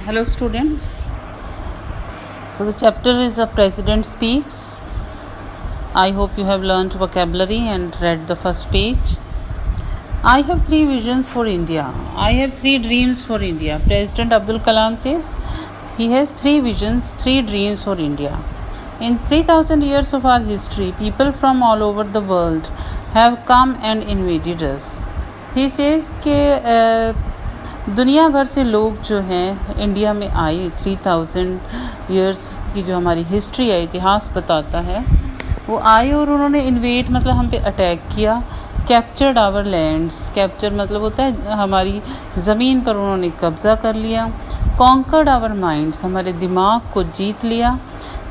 Hello students. So the chapter is A President Speaks. I hope you have learned vocabulary and read the first page. I have three visions for India. I have three dreams for India. President Abdul Kalam says he has three visions, three dreams for India. In 3000 years of our history, people from all over the world have come and invaded us. He says कि दुनिया भर से लोग जो हैं India में आए. 3000 years की जो हमारी हिस्ट्री है, इतिहास बताता है, वो आए और उन्होंने इन्वेट मतलब हम पे अटैक किया. Captured our lands. कैप्चर मतलब होता है हमारी ज़मीन पर उन्होंने कब्ज़ा कर लिया. Conquered our minds. हमारे दिमाग को जीत लिया.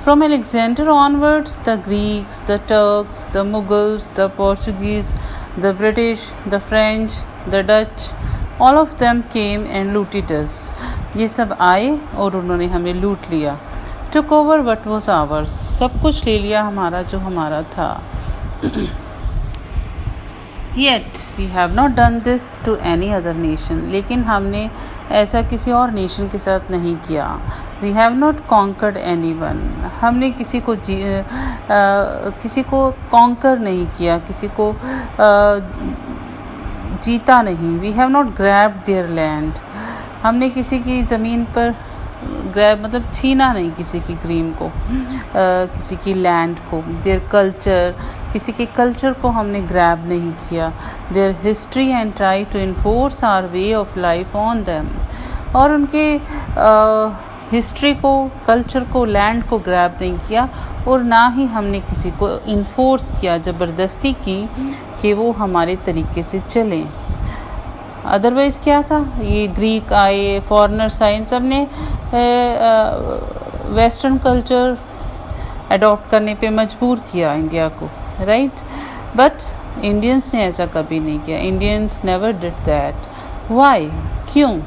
From Alexander onwards the Greeks, the Turks, the Mughals, the Portuguese, the British, the French, the Dutch, all of them came and looted us. ये सब आए और उन्होंने हमें लूट लिया. Took over what was ours. सब कुछ ले लिया हमारा जो हमारा था. Yet we have not done this to any other nation. लेकिन हमने ऐसा किसी और नेशन के साथ नहीं किया. We have not conquered anyone. हमने किसी को कॉन्कर नहीं किया, किसी को जीता नहीं. We have not grabbed their land. हमने किसी की ज़मीन पर ग्रैब मतलब छीना नहीं किसी की क्रीम को, किसी की लैंड को. Their culture. किसी के कल्चर को हमने ग्रैब नहीं किया. Their history and try to enforce our way of life on them. और उनके हिस्ट्री को, कल्चर को, लैंड को ग्रैब नहीं किया और ना ही हमने किसी को इन्फोर्स किया, ज़बरदस्ती की कि वो हमारे तरीके से चलें. अदरवाइज़ क्या था, ये ग्रीक आए, फॉरेनर्स आए, इन सब ने वेस्टर्न कल्चर अडॉप्ट करने पे मजबूर किया इंडिया को, राइट. बट इंडियंस ने ऐसा कभी नहीं किया. Indians never did that. Why? क्यों?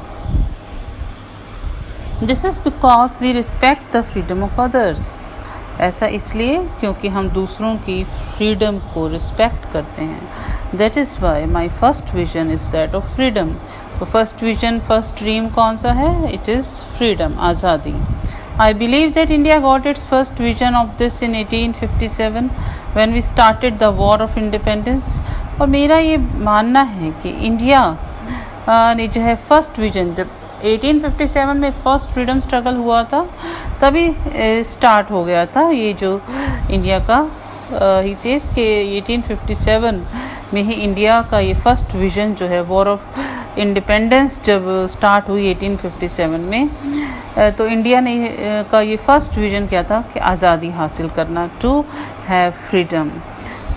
This is because we respect the freedom of others. ऐसा इसलिए क्योंकि हम दूसरों की फ्रीडम को रिस्पेक्ट करते हैं. That is why my first vision is that of freedom. तो फर्स्ट विजन, फर्स्ट ड्रीम कौन सा है? इट इज़ फ्रीडम, आज़ादी. I believe that India got its first vision of this in 1857 when we started the War of Independence. और मेरा ये मानना है कि इंडिया ने जो है फर्स्ट विजन, जब 1857 में फर्स्ट फ्रीडम स्ट्रगल हुआ था तभी स्टार्ट हो गया था ये जो इंडिया का. ही सेज कि 1857 में ही इंडिया का ये फर्स्ट विजन जो है, वॉर ऑफ इंडिपेंडेंस जब स्टार्ट हुई 1857 में, तो इंडिया ने का ये फर्स्ट विजन क्या था कि आज़ादी हासिल करना. To have freedom.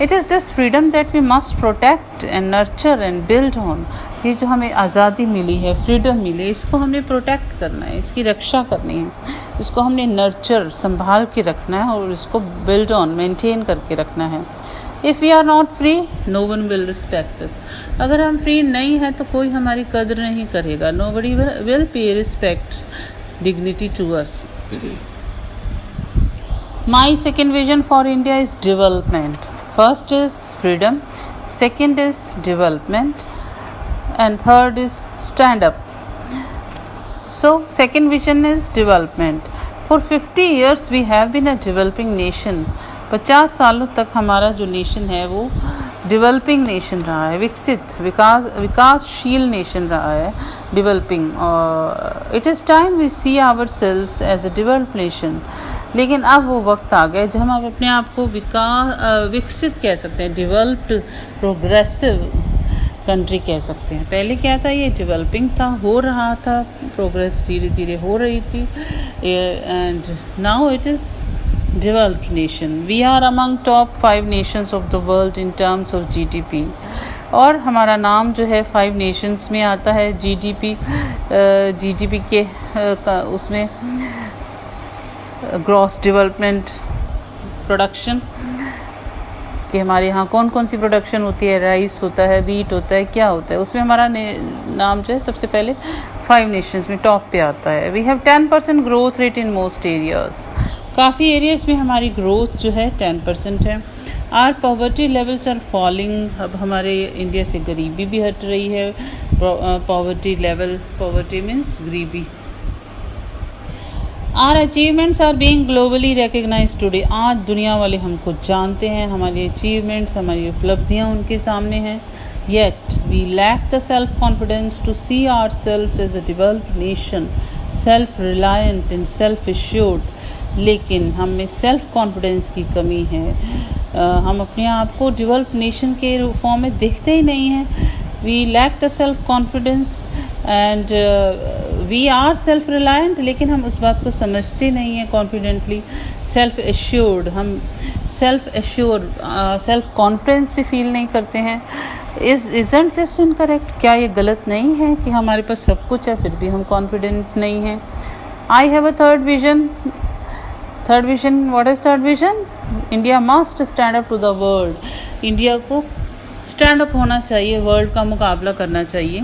It is this freedom that we must protect and nurture and build on. ये जो हमें आज़ादी मिली है, फ्रीडम मिली, इसको हमें प्रोटेक्ट करना है, इसकी रक्षा करनी है, इसको हमने नर्चर, संभाल के रखना है और इसको बिल्ड ऑन, मेंटेन करके रखना है. If we are not free, no one will respect us. अगर हम फ्री नहीं हैं तो कोई हमारी कदर नहीं करेगा. Nobody will pay respect, dignity to us. My second vision for India is development. First is freedom, second is development, and third is stand up. So second vision is development. For 50 years we have been a developing nation. 50 सालों तक हमारा जो nation है वो developing nation रहा है, विकसित, विकासशील नेशन रहा है, developing. It is time we see ourselves as a developed nation. लेकिन अब वो वक्त आ गया जब हम अपने आप को विकसित कह सकते हैं, डेवलप्ड, प्रोग्रेसिव कंट्री कह सकते हैं. पहले क्या था, ये डेवलपिंग था, हो रहा था, प्रोग्रेस धीरे धीरे हो रही थी, and now it is developed nation. We are among top 5 nations of the world in terms of GDP. और हमारा नाम जो है 5 nations में आता है. GDP के उसमें ग्रॉस डेवलपमेंट प्रोडक्शन कि हमारे यहाँ कौन कौन सी प्रोडक्शन होती है. राइस होता है, वीट होता है, क्या होता है, उसमें हमारा नाम जो है सबसे पहले 5 नेशंस में टॉप पे आता है. We have 10% growth rate in most areas. काफ़ी एरियाज़ में हमारी ग्रोथ जो है 10% है. Our poverty levels are falling. अब हमारे इंडिया से गरीबी भी हट रही है. पॉवर्टी लेवल, पॉवर्टी मीन्स गरीबी, our achievements are being globally recognised today. आज दुनिया वाले हमको जानते हैं, हमारी अचीवमेंट्स, हमारी उपलब्धियाँ उनके सामने हैं। Yet we lack the self-confidence to see ourselves as a developed nation, self-reliant and self-assured. लेकिन हम में सेल्फ कॉन्फिडेंस की कमी है। हम अपने आप को डेवलप्ड नेशन के फॉर्म में देखते ही नहीं हैं। We lack the self confidence and we are self reliant, लेकिन हम उस बात को समझते नहीं हैं कॉन्फिडेंटली। सेल्फ एश्योर्ड, हम सेल्फ कॉन्फिडेंस भी फील नहीं करते हैं। Isn't this incorrect? क्या ये गलत नहीं है कि हमारे पास सब कुछ है फिर भी हम कॉन्फिडेंट नहीं हैं? I have a third vision. What is third vision? India must stand up to the world. India को स्टैंड अप होना चाहिए, वर्ल्ड का मुकाबला करना चाहिए।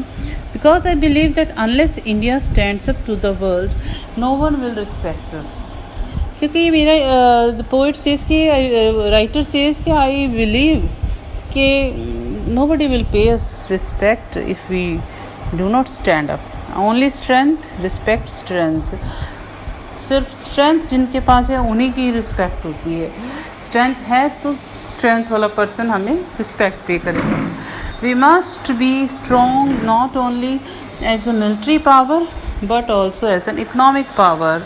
Because I believe that unless India stands up to the world no one will respect us. क्योंकि ये मेरा द पोइट सेज कि राइटर सेज कि आई बिलीव कि nobody will pay us respect if we do not stand up. Only strength, respect strength. सिर्फ strength जिनके पास है उन्हीं की रिस्पेक्ट होती है। स्ट्रेंथ है तो स्ट्रेंथ वाला पर्सन हमें रिस्पेक्ट पे करेगा। We must be strong not only as a military power but also as an economic power.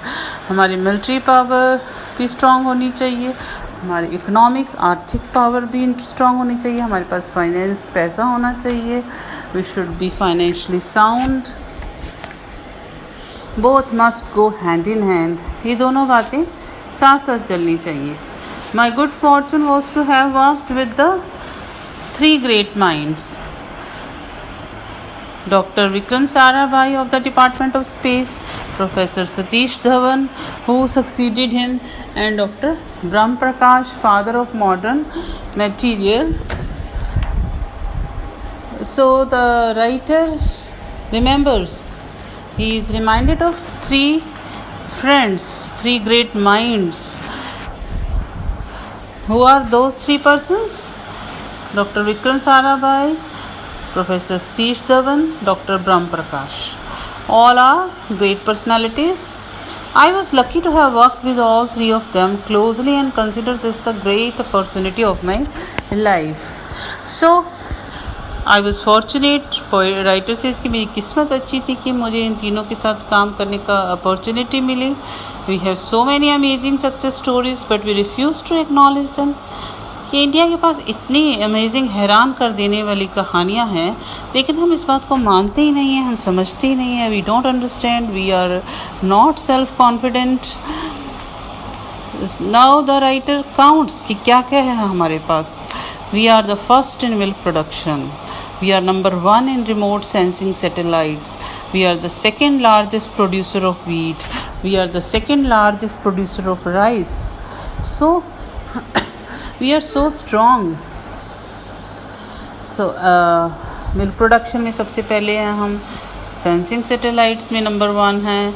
हमारी मिलिट्री पावर भी स्ट्रॉन्ग होनी चाहिए, हमारी इकोनॉमिक आर्थिक पावर भी स्ट्रॉन्ग होनी चाहिए, हमारे पास फाइनेंस पैसा होना चाहिए। We should be financially sound. Both must go hand in hand. ये दोनों बातें साथ साथ चलनी चाहिए। My good fortune was to have worked with the 3 great minds. Dr. Vikram Sarabhai of the Department of Space, Professor Satish Dhawan, who succeeded him, and Dr. Brahm Prakash, father of modern material. So the writer remembers, he is reminded of 3 friends, 3 great minds. Who are those 3 persons? Dr. Vikram Sarabhai, Professor Satish Dhawan, Dr. Brahm Prakash. All are great personalities. I was lucky to have worked with all 3 of them closely and consider this the great opportunity of my life. So, I was fortunate. Writer says कि मेरी किस्मत अच्छी थी कि मुझे इन तीनों के साथ काम करने का अपॉर्चुनिटी मिली. We have so many amazing success stories, but we refuse to acknowledge them. कि इंडिया के पास इतनी अमेजिंग हैरान कर देने वाली कहानियाँ हैं, लेकिन हम इस बात को मानते ही नहीं हैं, हम समझते ही नहीं हैं. We don't understand, we are not self confident. Now the writer counts कि क्या क्या है हमारे पास. We are the first in milk production. We are number 1 in remote sensing satellites. We are the second largest producer of wheat. We are the second largest producer of rice. So, we are so strong. So, milk production में सबसे पहले हैं हम. Sensing satellites में number 1 हैं.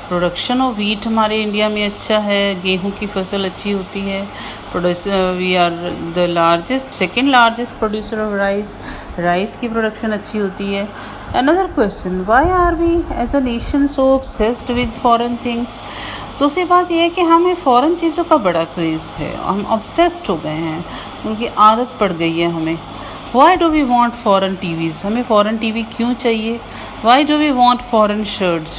Production of wheat हमारे India में अच्छा है, गेहूं की फसल अच्छी होती है. We are the largest, second largest producer of rice. Rice की प्रोडक्शन अच्छी होती है. Another question, why are we as a nation so obsessed with foreign things. दूसरी बात यह है कि हमें फ़ॉरेन चीज़ों का बड़ा क्रेज़ है, हम ऑब्सेस्ड हो गए हैं, उनकी आदत पड़ गई है हमें. Why do we want foreign TVs? हमें फ़ॉरेन टीवी क्यों चाहिए? Why do we want foreign shirts?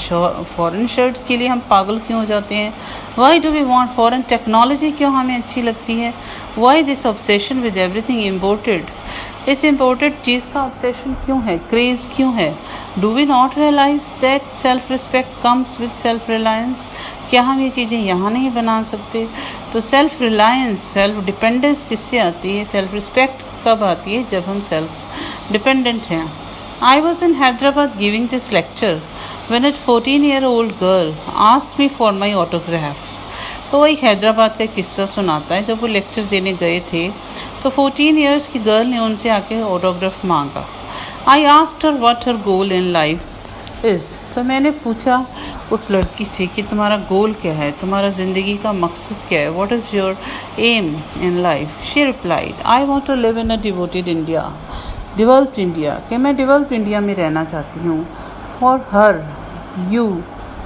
Foreign shirts के लिए हम पागल क्यों हो जाते हैं? Why do we want foreign technology? क्यों हमें अच्छी लगती है? Why this obsession with everything imported? इस इम्पोर्टेड चीज़ का ऑब्सेशन क्यों है, क्रेज़ क्यों है? Do we not realize that self-respect comes with self-reliance? क्या हम ये चीज़ें यहाँ नहीं बना सकते? तो सेल्फ रिलायंस, सेल्फ डिपेंडेंस किससे आती है? सेल्फ रिस्पेक्ट कब आती है? जब हम सेल्फ डिपेंडेंट हैं. I was in Hyderabad giving this lecture when a 14-year-old girl asked me for my autograph. तो वो एक हैदराबाद का किस्सा सुनाता है. जब वो लेक्चर देने गए थे तो 14 years की गर्ल ने उनसे आके ऑटोग्राफ मांगा. I asked her what her goal in life is. तो मैंने पूछा उस लड़की से कि तुम्हारा गोल क्या है, तुम्हारा ज़िंदगी का मकसद क्या है, what is your aim in life? She replied, I want to live in a devoted India. Developed India, कि मैं developed India में रहना चाहती हूँ. For her, you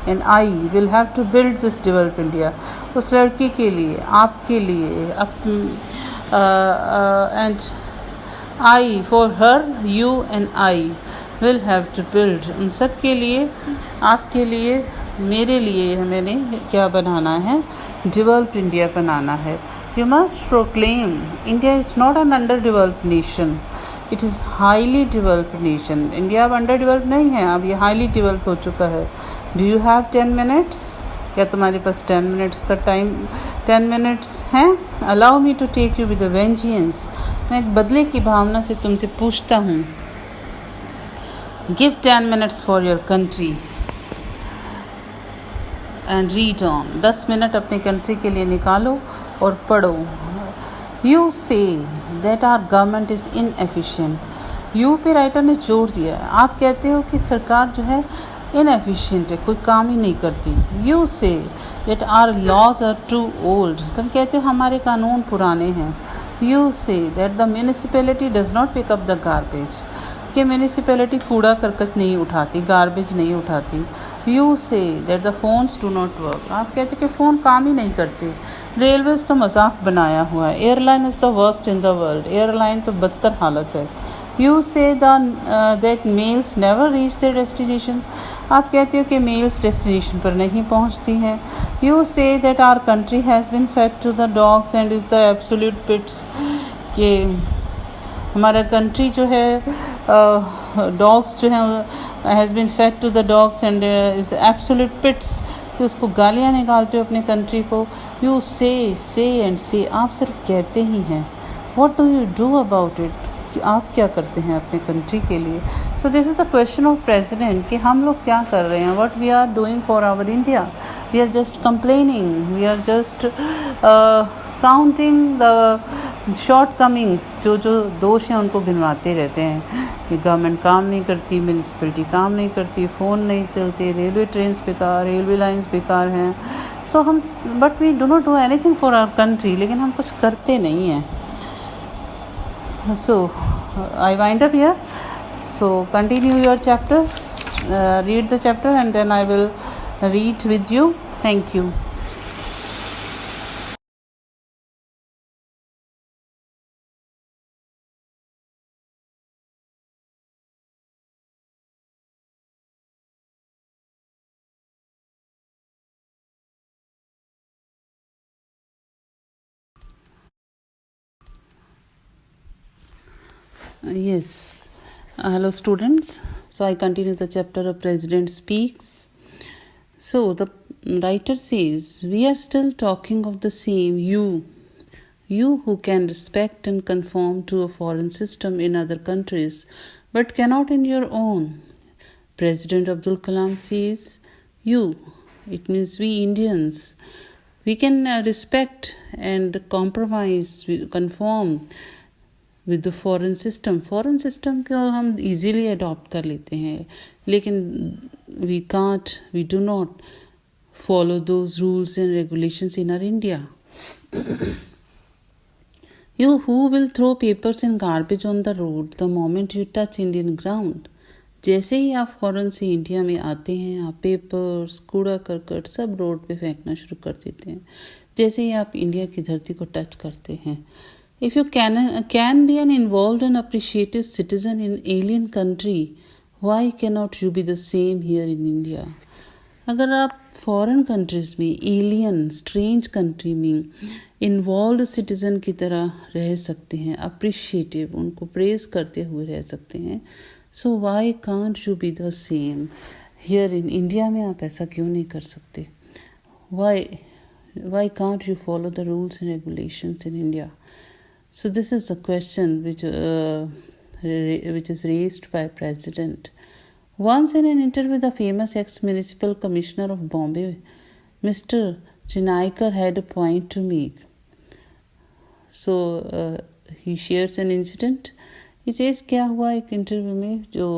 and I will have to build this developed India. उस लड़की के लिए, आपके लिए, and I, for her, you and I will have to build. उन सब के लिए, आपके लिए, मेरे लिए मैंने क्या बनाना है? Developed India बनाना है. You must proclaim India is not an underdeveloped nation. It is highly developed nation. India अब underdeveloped नहीं है, अब ये highly developed हो चुका है. Do you have 10 minutes? क्या तुम्हारे पास 10 minutes का टाइम 10 minutes हैं? Allow me to take you with a vengeance. मैं एक बदले की भावना से तुमसे पूछता हूँ. Give 10 minutes for your country and read on. 10 minute अपने कंट्री के लिए निकालो और पढ़ो. You say that our government is inefficient. You पे राइटर ने जोड़ दिया है. आप कहते हो कि सरकार जो है inefficient है, कोई काम ही नहीं करती. You say that our laws are too old. तुम कहते हो हमारे कानून पुराने हैं. You say that the municipality does not pick up the garbage. कि म्यूनिसिपैलिटी कूड़ा करकट नहीं उठाती, गार्बेज नहीं उठाती. You say that the phones do not work. आप कहते कि फ़ोन काम ही नहीं करते. रेलवेज़ तो मजाक बनाया हुआ है. Airline is the worst in the world. Airline तो बदतर हालत है. You say that mails never reach their destination. आप कहते हो कि मेल्स डेस्टिनेशन पर नहीं पहुंचती हैं. You say that our country has been fed to the dogs and is the absolute pits. कि हमारा कंट्री जो है डॉग्स जो है has been fed to the dogs and is absolute pits. कि उसको गालियाँ निकालते हो अपनी कंट्री को. यू से एंड से. आप सिर्फ कहते ही हैं. What do you do about it? कि आप क्या करते हैं अपने कंट्री के लिए? So this is the question of president कि हम लोग क्या कर रहे हैं. What we are doing for our India. We are just complaining. We are just counting the shortcomings. जो दोष हैं उनको गिनवाते रहते हैं कि गवर्नमेंट काम नहीं करती, म्यूनिसिपलिटी काम नहीं करती, फ़ोन नहीं चलते, रेलवे ट्रेन्स बेकार, रेलवे लाइंस बेकार हैं. सो हम but we do not do anything for our country. लेकिन हम कुछ करते नहीं हैं. So I wind up here. So continue your chapter, read the chapter and then I will read with you. Thank you. Yes. Hello students. So I continue the chapter of President Speaks. So the writer says, we are still talking of the same you who can respect and conform to a foreign system in other countries but cannot in your own. President Abdul Kalam says, you, it means we Indians, we can respect and compromise, conform with the foreign system. Foreign system को हम easily adopt कर लेते हैं. लेकिन we do not follow those rules and regulations in our India. You who will throw papers and garbage on the road the moment you touch Indian ground. जैसे ही आप foreign से इंडिया में आते हैं, आप पेपर्स, कूड़ा करकट सब रोड पे फेंकना शुरू कर देते हैं जैसे ही आप इंडिया की धरती को टच करते हैं. If you can be an involved and appreciative citizen in alien country, why cannot you be the same here in India? अगर आप फॉरेन कंट्रीज में एलियन स्ट्रेंज कंट्री में इन्वॉल्व सिटीज़न की तरह रह सकते हैं, अप्रिशिएटिव उनको प्रेज करते हुए रह सकते हैं, so why can't you be the same here in India में? आप ऐसा क्यों नहीं कर सकते? Why can't you follow the rules and regulations in India? So this is the question which is raised by President. Once in an interview, the famous ex-municipal commissioner of Bombay, Mr. Chinaikar, had a point to make. So he shares an incident. He says क्या हुआ एक interview में, जो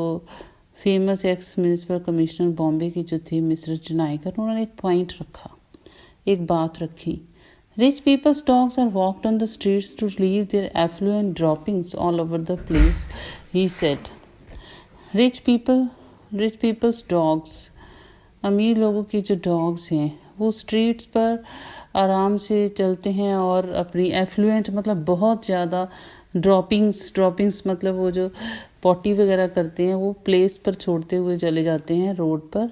famous ex-municipal commissioner Bombay की जो थे mister चिनाइकर, उन्होंने एक पॉइंट रखा, एक बात रखी. Rich people's dogs are walked on the streets to leave their affluent droppings all over the place, he said. Rich people's dogs अमीर लोगों की जो डॉग्स हैं वो स्ट्रीट्स पर आराम से चलते हैं और अपनी एफ्लुएंट मतलब बहुत ज़्यादा ड्रॉपिंग्स मतलब वो जो पॉटी वगैरह करते हैं वो प्लेस पर छोड़ते हुए चले जाते हैं रोड पर.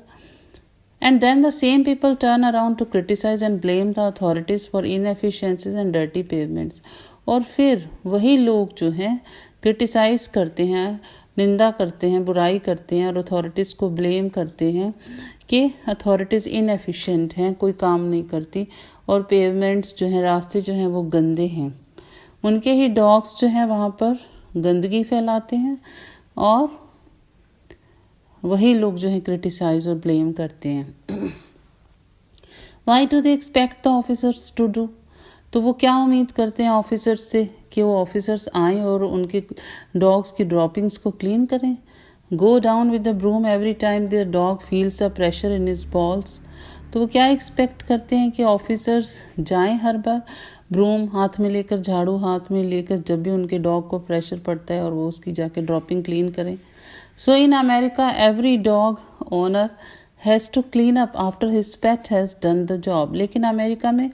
And then the same people turn around to criticize and blame the authorities for inefficiencies and dirty pavements. और फिर वही लोग जो हैं क्रिटिसाइज करते हैं, निंदा करते हैं, बुराई करते हैं और अथॉरिटीज़ को ब्लेम करते हैं कि अथॉरिटीज़ इनएफिशिएंट हैं, कोई काम नहीं करती और पेवमेंट्स जो हैं, रास्ते जो हैं वो गंदे हैं. उनके ही डॉग्स जो हैं वहाँ पर गंदगी फैलाते हैं और वही लोग जो है क्रिटिसाइज और ब्लेम करते हैं. Why do they expect the officers to do? तो वो क्या उम्मीद करते हैं ऑफिसर्स से कि वो ऑफिसर्स आएँ और उनके डॉग्स की ड्रॉपिंग्स को क्लीन करें. Go down with the broom every time their dog feels the pressure in his bowels. तो वो क्या एक्सपेक्ट करते हैं कि ऑफिसर्स जाएं हर बार ब्रूम हाथ में लेकर, झाड़ू हाथ में लेकर, जब भी उनके डॉग को प्रेशर पड़ता है और वो उसकी जाके ड्रॉपिंग क्लीन करें. So in America, every dog owner has to clean up after his pet has done the job. लेकिन अमेरिका में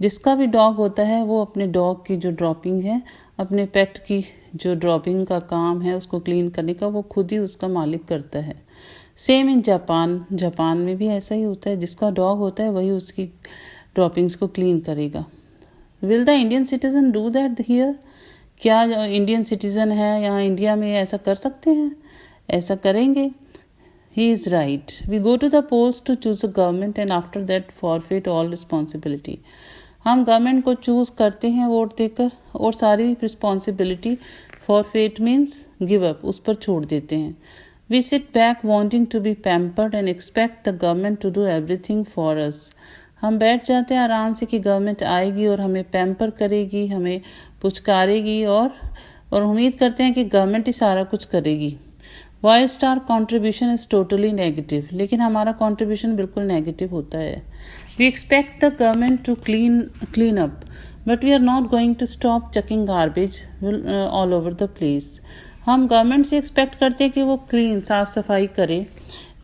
जिसका भी डॉग होता है वो अपने डॉग की जो ड्रॉपिंग है, अपने पेट की जो ड्रॉपिंग का काम है उसको क्लीन करने का, वो खुद ही उसका मालिक करता है. सेम इन जापान में भी ऐसा ही होता है. जिसका डॉग होता है वही उसकी ड्रॉपिंग्स को क्लीन करेगा. Will the Indian citizen do that here? क्या इंडियन सिटीजन है यहाँ इंडिया में ऐसा कर सकते हैं? ऐसा करेंगे? He is right. We go to the polls to choose a government and after that forfeit all responsibility. हम गवर्नमेंट को चूज करते हैं वोट देकर और सारी responsibility forfeit means give up उस पर छोड़ देते हैं. We sit back wanting to be pampered and expect the government to do everything for us. हम बैठ जाते हैं आराम से कि गवर्नमेंट आएगी और हमें पैम्पर करेगी, हमें पुचकारेगी और उम्मीद करते हैं कि गवर्नमेंट ही सारा कुछ करेगी. Whilst our contribution is totally negative, लेकिन हमारा contribution बिल्कुल negative होता है. We expect the government to clean up, but we are not going to stop chucking garbage all over the place. हम गवर्नमेंट से एक्सपेक्ट करते हैं कि वो क्लीन साफ सफाई करे,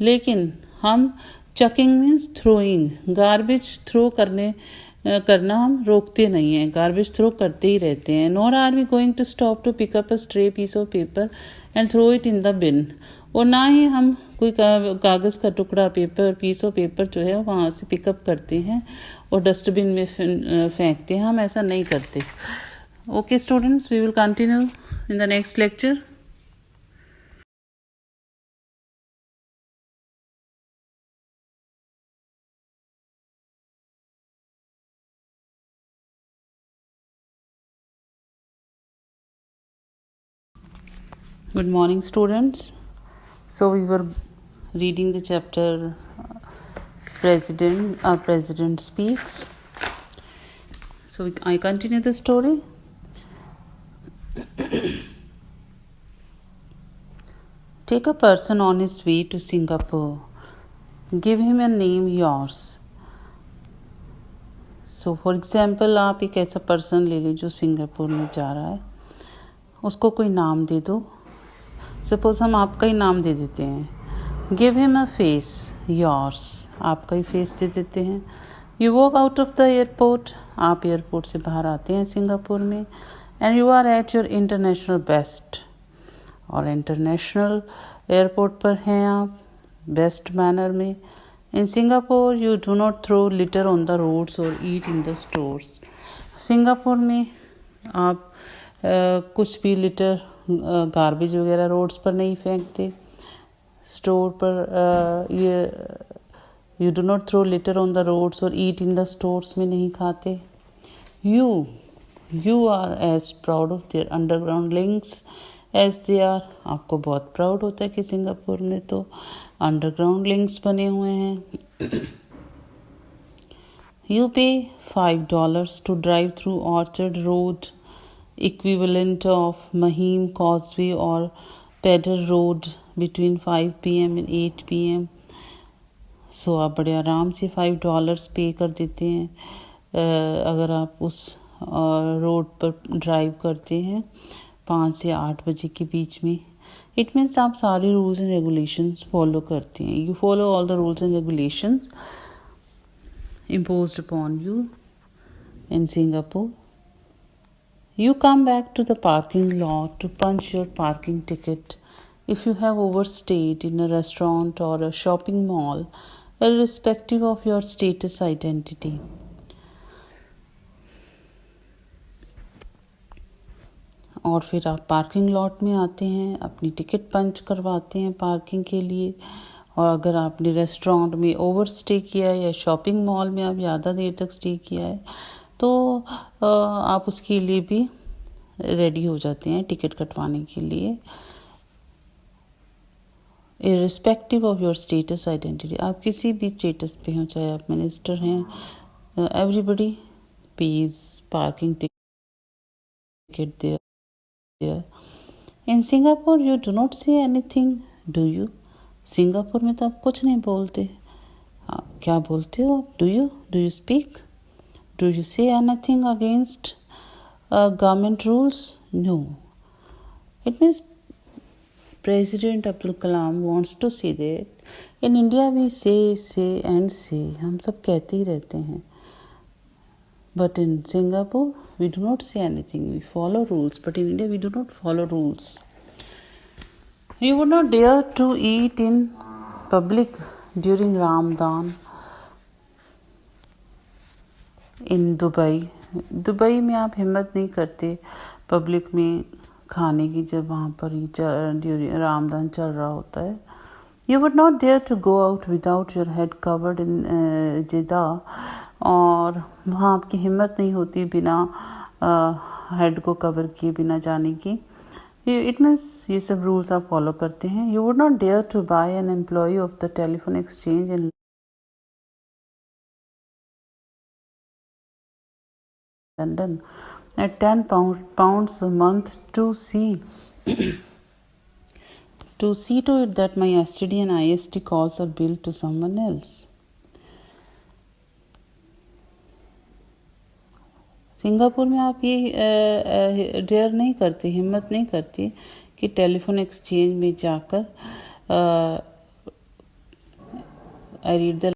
लेकिन हम chucking means throwing, garbage throw करना हम रोकते नहीं हैं, गार्बेज थ्रो करते ही रहते हैं. Nor are we going to stop to pick up a stray piece of paper and throw it in the bin. और ना ही हम कोई कागज़ का टुकड़ा पीस ऑफ पेपर जो है वहाँ से पिकअप करते हैं और डस्टबिन में फेंकते हैं. हम ऐसा नहीं करते. Okay students, we will continue in the next lecture. Good morning students. So we were reading the chapter President Speaks. So I continue the story. Take a person on his way to Singapore. Give him a name yours. So for example, आप एक ऐसा person ले लीजिए जो Singapore में जा रहा है, उसको कोई नाम दे दो. सपोज हम आपका ही नाम दे देते हैं. Give him a face yours, आपका ही फेस दे देते हैं. You walk out of the airport, आप एयरपोर्ट से बाहर आते हैं सिंगापुर में. And you are at your international best, और इंटरनेशनल एयरपोर्ट पर हैं आप बेस्ट मैनर में. In Singapore you do not throw litter on the roads और eat in the stores. Singapore में आप कुछ भी लिटर गार्बेज वगैरह रोड्स पर नहीं फेंकते. स्टोर पर you do not throw litter on the roads और ईट इन द स्टोर्स में नहीं खाते. You are as proud of their underground links as they are. आपको बहुत प्राउड होता है कि सिंगापुर में तो अंडरग्राउंड लिंक्स बने हुए हैं. You pay $5 to drive through Orchard Road, equivalent of Mahim Causeway or Pedder Road between 5 p.m. and 8 p.m. So आप बड़े आराम से $5 पे कर देते हैं अगर आप उस रोड पर ड्राइव करते हैं 5 से 8 बजे के बीच में. इट मीन्स आप सारे रूल्स एंड रेगुलेशंस फॉलो करते हैं. You follow all the rules and regulations imposed upon you in Singapore. You come back to the parking lot to punch your parking ticket if you have overstayed in a restaurant or a shopping mall, irrespective of your status identity. और फिर आप parking lot में आते हैं, अपनी ticket पंच करवाते हैं parking के लिए. और अगर आपने रेस्टोरेंट में ओवर स्टे किया है या शॉपिंग मॉल में आप ज़्यादा देर तक स्टे किया है तो आप उसके लिए भी रेडी हो जाते हैं टिकट कटवाने के लिए. Irrespective of your status identity, आप किसी भी स्टेटस पे हो, चाहे आप मिनिस्टर हैं, everybody pays parking ticket there. In Singapore you do not say anything, do you? Singapore में तो आप कुछ नहीं बोलते. क्या बोलते हो आप? Do you speak? Do you say anything against government rules? No. It means President Abdul Kalam wants to say that in India we say and say, हम सब कहते ही रहते हैं. But in Singapore we do not say anything, we follow rules. But in India we do not follow rules. You would not dare to eat in public during Ramadan in Dubai में आप हिम्मत नहीं करते public में खाने की जब वहाँ पर रामदान चल रहा होता है. You would not dare to go out without your head covered in Jeddah, और वहाँ आपकी हिम्मत नहीं होती बिना हेड को कवर किए बिना जाने की. इट मीन्स ये सब रूल्स आप फॉलो करते हैं. You would not dare to buy an employee of the telephone exchange in London at 10 pounds a month to see to it that my STD and IST calls are billed to someone else. Singapore में आप ये dare नहीं करते, हिम्मत नहीं करती कि telephone exchange में जाकर आई रीड द